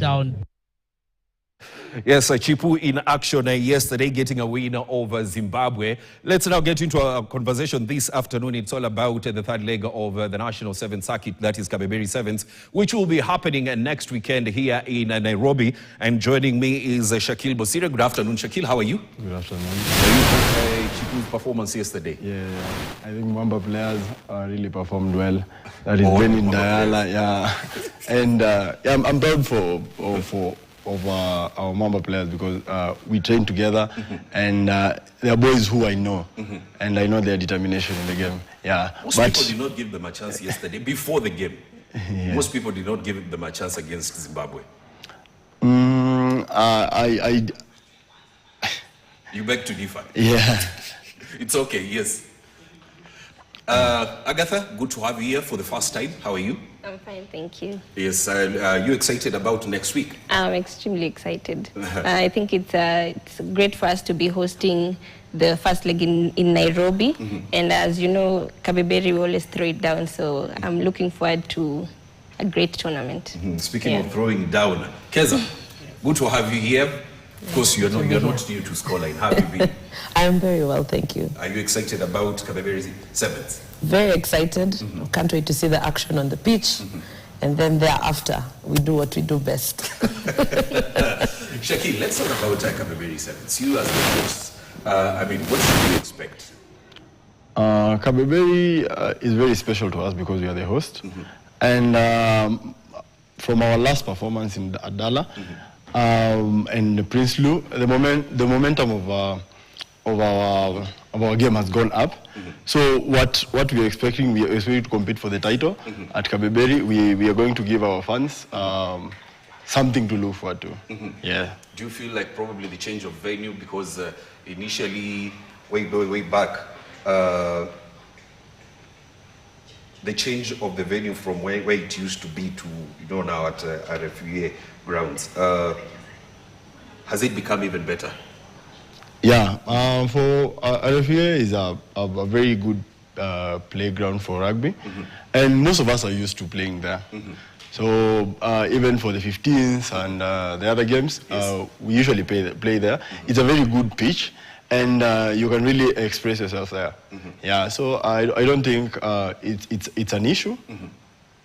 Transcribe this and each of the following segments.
down. Yes, Chipu in action yesterday, getting a win over Zimbabwe. Let's now get into a conversation this afternoon. It's all about the third leg of the National Sevens Circuit, that is Kabeberi Sevens, which will be happening next weekend here in Nairobi. And joining me is Shakil Bosire. Good afternoon, Shakil. How are you? Good afternoon. Chipu's performance yesterday. Yeah, I think Mamba players really performed well. That is Benin Diala, yeah. And I'm proud of our Mamba players because we train together and they are boys who I know and I know their determination in the game. Yeah. Most people did not give them a chance yesterday before the game. Yeah. Most people did not give them a chance against Zimbabwe. You beg to differ. Yeah. It's okay, yes. Agatha, good to have you here for the first time. How are you? I'm fine, thank you. Yes, are you excited about next week? I'm extremely excited. I think it's great for us to be hosting the first leg in Nairobi. And as you know, Kabeberi will always throw it down, so I'm looking forward to a great tournament. Speaking of throwing down, Keza, good to have you here. Of course, you're not new to Scoreline. How have you been? I'm very well, thank you. Are you excited about Kabeberi Sevens? Very excited. Can't wait to see the action on the pitch. And then thereafter, we do what we do best. Shakil, let's talk about Kabeberi Sevens. You as the host, what should we expect? Kabeberi is very special to us because we are the host. And from our last performance in Adala, and Prince Lou, the momentum of our game has gone up. So what we are expecting to compete for the title at Kabeberi. We are going to give our fans something to look forward to. Yeah. Do you feel like probably the change of venue, because initially way back the change of the venue from where it used to be to now at RFUA grounds, has it become even better? Yeah, for RFUA is a very good playground for rugby, and most of us are used to playing there. So even for the 15s and the other games, we usually play there. It's a very good pitch, and you can really express yourself there. Yeah, so I don't think it's an issue.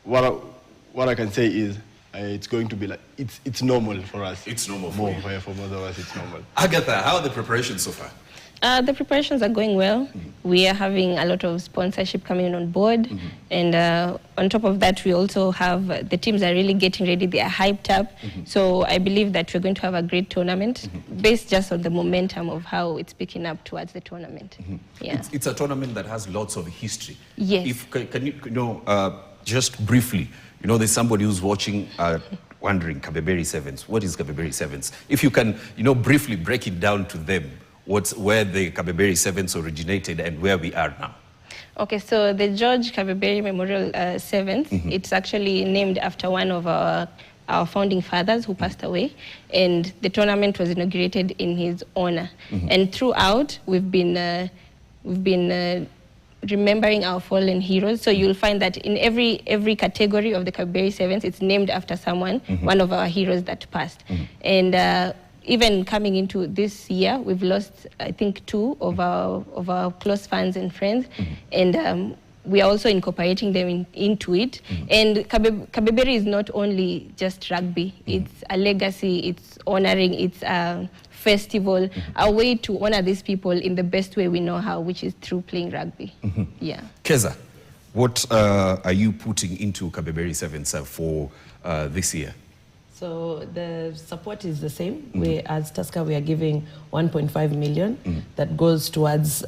What I can say is it's going to be like it's normal for us. It's normal for most of us. It's normal. Agatha, how are the preparations so far? The preparations are going well. We are having a lot of sponsorship coming on board, and on top of that, we also have the teams are really getting ready. They are hyped up. So I believe that we're going to have a great tournament based just on the momentum of how it's picking up towards the tournament. Yeah. It's a tournament that has lots of history. Yes. Can you just briefly, there's somebody who's watching wondering, Kabeberi Sevens, what is Kabeberi Sevens? If you can, briefly break it down to them, where the Kabeberi Sevens originated and where we are now. Okay, so the George Kabeberi Memorial Sevens, it's actually named after one of our founding fathers who passed away, and the tournament was inaugurated in his honor. And throughout, we've been remembering our fallen heroes. So you'll find that in every category of the Kabeberi Sevens, it's named after someone, one of our heroes that passed. And even coming into this year, we've lost, I think, 2 of our close fans and friends, and we are also incorporating them into it. And Kabeberi is not only just rugby; it's a legacy, it's honoring, it's a festival, a way to honor these people in the best way we know how, which is through playing rugby. Yeah. Keza, what are you putting into Kabeberi Sevens for this year? So the support is the same. As Tusker, we are giving 1.5 million that goes towards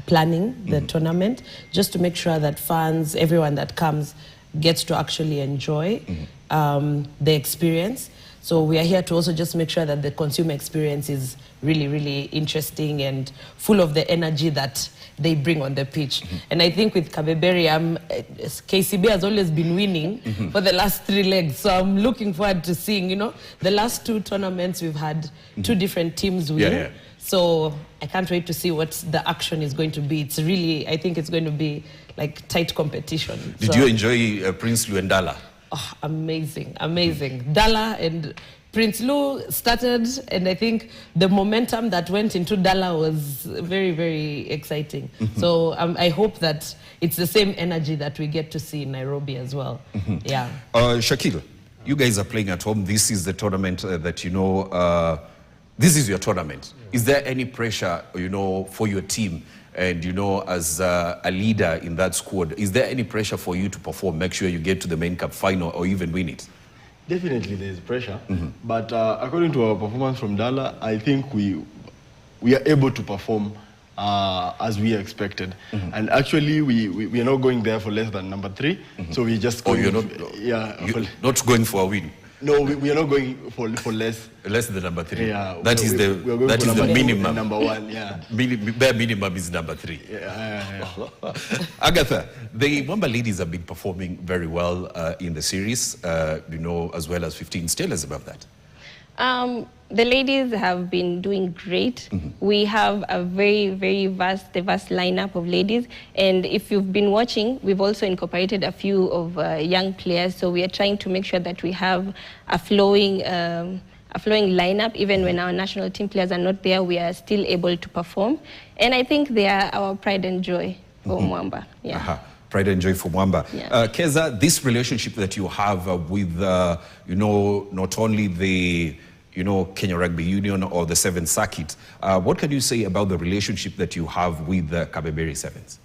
planning the tournament, just to make sure that fans, everyone that comes, gets to actually enjoy the experience. So we are here to also just make sure that the consumer experience is really, really interesting and full of the energy that they bring on the pitch. And I think with Kabeberi, KCB has always been winning for the last 3 legs. So I'm looking forward to seeing, the last 2 tournaments we've had 2 different teams win. So I can't wait to see what the action is going to be. It's really, I think it's going to be like tight competition. Did you enjoy Prince Luendala? Oh, amazing, amazing. Dala and Prince Lou started, and I think the momentum that went into Dala was very, very exciting. So I hope that it's the same energy that we get to see in Nairobi as well. Yeah. Shakil, you guys are playing at home. This is the tournament that, you know, this is your tournament. Is there any pressure, you know, for your team? And, you know, as a leader in that squad, is there any pressure for you to perform, make sure you get to the main cup final or even win it? Definitely there is pressure, but according to our performance from Dala, I think we are able to perform as we expected. And actually, we are not going there for less than number 3, so we just going, you're not going for a win? No, we are not going for less. Less than number 3. Yeah, that is the minimum. Number 1, yeah. Bare minimum is number 3. Agatha, the Mwamba ladies have been performing very well in the series, you know, as well as 15. Tell us about that. The ladies have been doing great. We have a very, very diverse lineup of ladies. And if you've been watching, we've also incorporated a few of young players. So we are trying to make sure that we have a flowing lineup. Even when our national team players are not there, we are still able to perform. And I think they are our pride and joy for Mwamba. Yeah. Pride and joy for Mwamba. Yeah. Keza, this relationship that you have with, you know, not only the, you know, Kenya Rugby Union or the 7th Circuit, what can you say about the relationship that you have with the Kabeberi Sevens?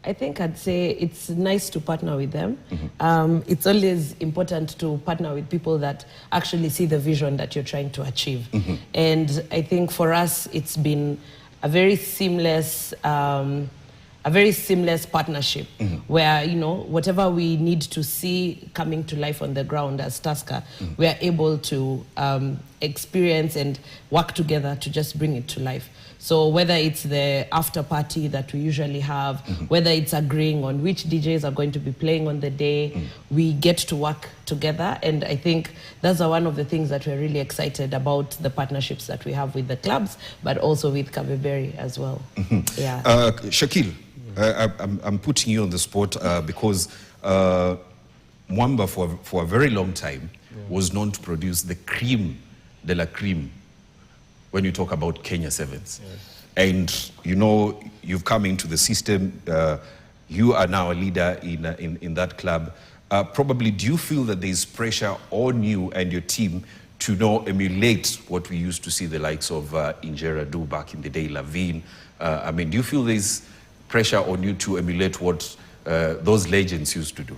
I think I'd say it's nice to partner with them. It's always important to partner with people that actually see the vision that you're trying to achieve. And I think for us, it's been a very seamless partnership where, you know, whatever we need to see coming to life on the ground as Tusker, we are able to experience and work together to just bring it to life. So whether it's the after party that we usually have, whether it's agreeing on which DJs are going to be playing on the day, we get to work together. And I think that's one of the things that we're really excited about, the partnerships that we have with the clubs, but also with Kabeberi as well. Yeah. Shakil, I'm putting you on the spot because Mwamba for a very long time was known to produce the cream de la cream when you talk about Kenya Sevens. And, you know, you've come into the system, you are now a leader in that club. Probably, do you feel that there's pressure on you and your team to now emulate what we used to see the likes of Injera do back in the day, Lavine? I mean, do you feel there's pressure on you to emulate what those legends used to do?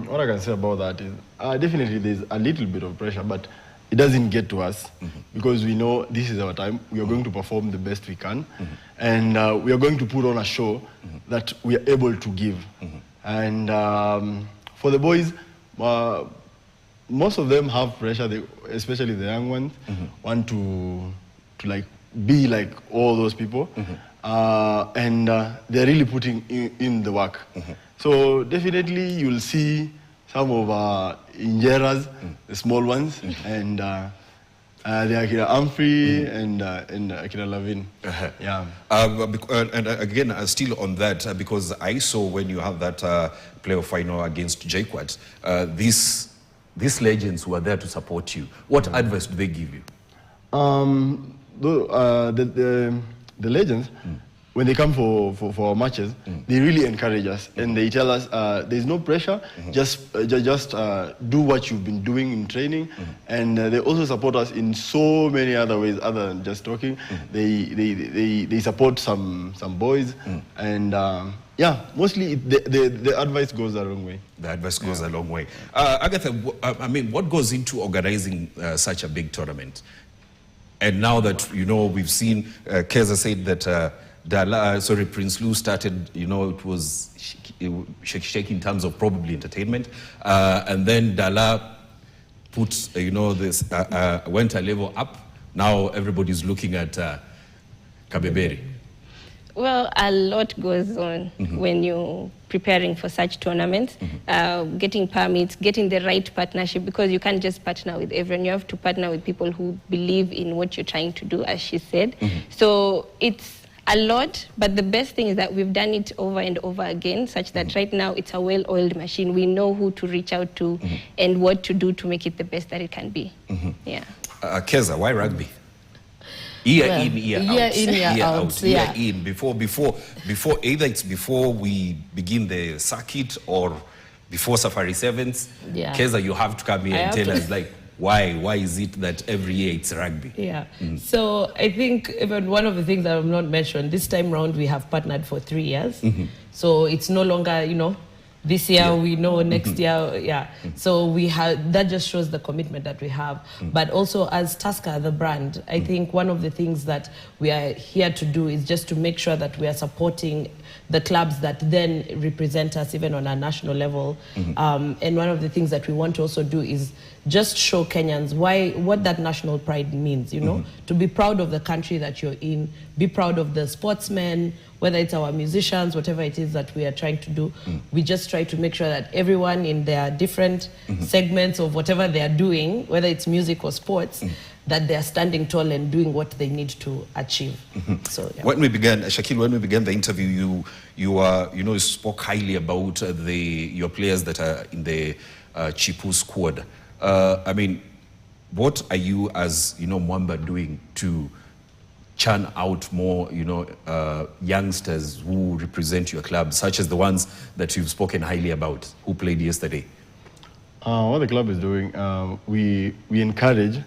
What I can say about that is definitely there's a little bit of pressure, but it doesn't get to us because we know this is our time. We are going to perform the best we can, and we are going to put on a show that we are able to give. And for the boys, most of them have pressure, especially the young ones, want to like be like all those people. And they're really putting in the work. So definitely you'll see some of Injeras, the small ones, and the Akira Humphrey and Akira Lavine. Yeah. And again, still on that, because I saw when you have that playoff final against JQuat, these legends were there to support you. What advice do they give you? The legends, when they come for our matches, they really encourage us and they tell us there's no pressure, just do what you've been doing in training, and they also support us in so many other ways other than just talking. They support some boys, and yeah, mostly the advice goes a long way. The advice goes a long way. Agatha, I mean, what goes into organizing such a big tournament? And now that, you know, we've seen, Keza said that Prince Lou started, you know, it was shaky in terms of probably entertainment. And then Dala put, you know, this, went a level up. Now everybody's looking at Kabeberi. Well, a lot goes on when you're preparing for such tournaments, getting permits, getting the right partnership, because you can't just partner with everyone. You have to partner with people who believe in what you're trying to do, as she said. So it's A lot, but the best thing is that we've done it over and over again, such that right now it's a well-oiled machine. We know who to reach out to and what to do to make it the best that it can be. Yeah. Keza, why rugby? Year in, year out. Year out. Year in. Before, either it's before we begin the circuit or before Safari Sevens. Yeah. Keza, you have to come here and tell us, like, why is it that every year it's rugby? Yeah. So I think even one of the things that I've not mentioned, this time round we have partnered for 3 years. So it's no longer, you know, this year we know, next year, So we have, that just shows the commitment that we have. But also as Tusker, the brand, I think one of the things that we are here to do is just to make sure that we are supporting the clubs that then represent us even on a national level. And one of the things that we want to also do is just show Kenyans what that national pride means, you know, to be proud of the country that you're in, be proud of the sportsmen, whether it's our musicians, whatever it is that we are trying to do. We just try to make sure that everyone in their different segments of whatever they are doing, whether it's music or sports, that they are standing tall and doing what they need to achieve. So, yeah. When we began, Shakil, when we began the interview, you spoke highly about your players that are in the Chipu squad. I mean, what are you as, Mwamba doing to churn out more, youngsters who represent your club, such as the ones that you've spoken highly about, who played yesterday? What the club is doing, we encourage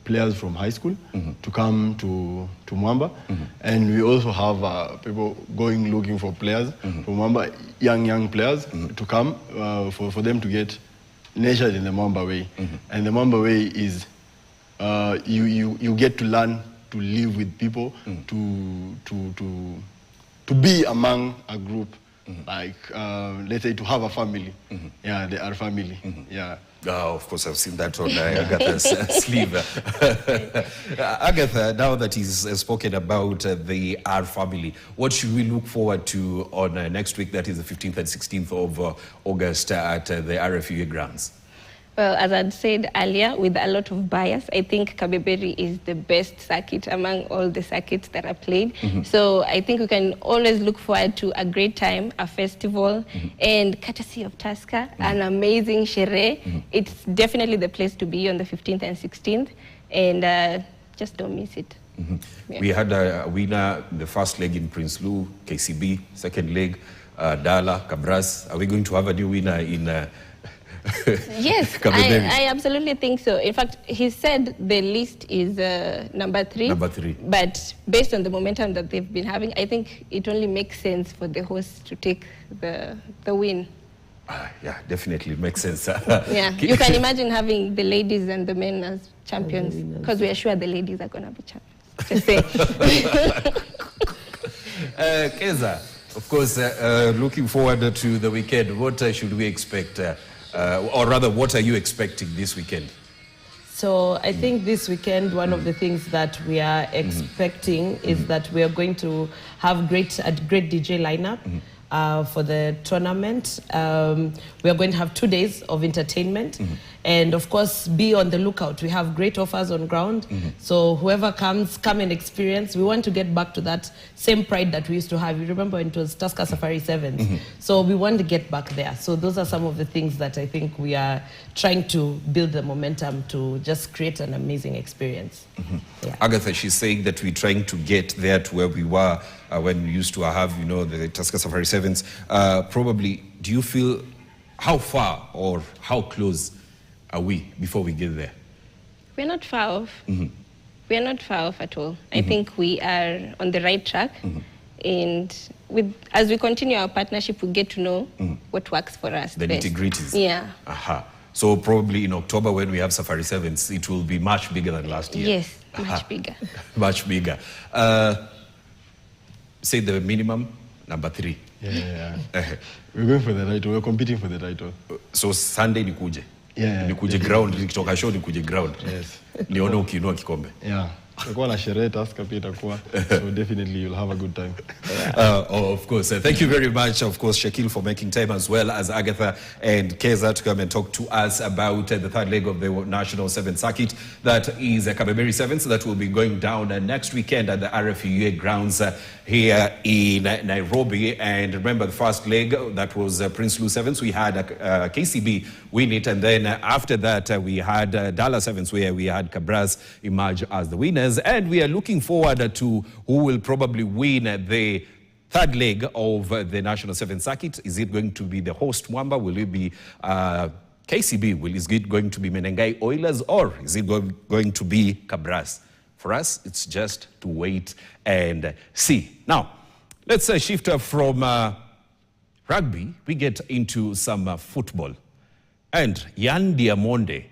players from high school to come to Mwamba, and we also have people going looking for players from Mwamba, young players to come for them to get nurtured in the Mwamba way. And the Mwamba way is you get to learn to live with people, to be among a group, like let's say to have a family. Yeah, they are family. Yeah. Oh, of course, I've seen that on Agatha's sleeve. Agatha, now that he's spoken about the R family, what should we look forward to on next week, that is the 15th and 16th of August at the RFUA grounds? Well, as I'd said earlier, with a lot of bias, I think Kabeberi is the best circuit among all the circuits that are played. So I think we can always look forward to a great time, a festival, and courtesy of Tusker, an amazing shere. It's definitely the place to be on the 15th and 16th, and just don't miss it. Yeah. We had a winner in the first leg in Prince Lou, KCB, second leg, Dala, Kabras. Are we going to have a new winner in... Yes, I absolutely think so. In fact, he said the list is number 3. Number 3. But based on the momentum that they've been having, I think it only makes sense for the hosts to take the win. Yeah, definitely makes sense. Yeah, you can imagine having the ladies and the men as champions, because we are sure the ladies are going to be champions. Keza, of course, looking forward to the weekend. What should we expect? Or rather, what are you expecting this weekend? So I think this weekend, one of the things that we are expecting is that we are going to have a great DJ lineup for the tournament. We are going to have 2 days of entertainment. And of course, be on the lookout. We have great offers on ground. So whoever comes, come and experience. We want to get back to that same pride that we used to have. You remember it was Tusker Safari Sevens. So we want to get back there. So those are some of the things that I think we are trying to build the momentum to just create an amazing experience. Yeah. Agatha, she's saying that we're trying to get there to where we were when we used to have, the Tusker Safari Sevens. Probably, do you feel, how far or how close are we before we get there? We're not far off. We're not far off at all. I think we are on the right track. And as we continue our partnership, we get to know what works for us. The nitty-gritties. Yeah. So probably in October when we have Safari Sevens, it will be much bigger than last year. Yes, much bigger. Much bigger. Say the minimum, number 3. Yeah. We're going for the title. We're competing for the title. So Sunday nikuje. Yeah. Nikuje ground, nikitoka show nikuje ground. Yes. Nione ukiinua kikombe. Yeah. Itakuwa na sherehe Tusker pia itakuwa. So definitely you'll have a good time. Of course. Thank you very much, of course, Shakil, for making time, as well as Agatha and Keza, to come and talk to us about the third leg of the National 7th Circuit. That is Kabeberi 7th, that will be going down next weekend at the RFUA grounds here in Nairobi. And remember, the first leg, that was Prince Lou 7th. We had KCB win it, and then after that we had Dallas 7th, where we had Cabras emerge as the winners. And we are looking forward to who will probably win the third leg of the National 7th Circuit. Is it going to be the host Mwamba? Will it be KCB? Is it going to be Menengai Oilers? Or is it going to be Cabras? For us, it's just to wait and see. Now, let's shift from rugby. We get into some football. And Yan Diamonde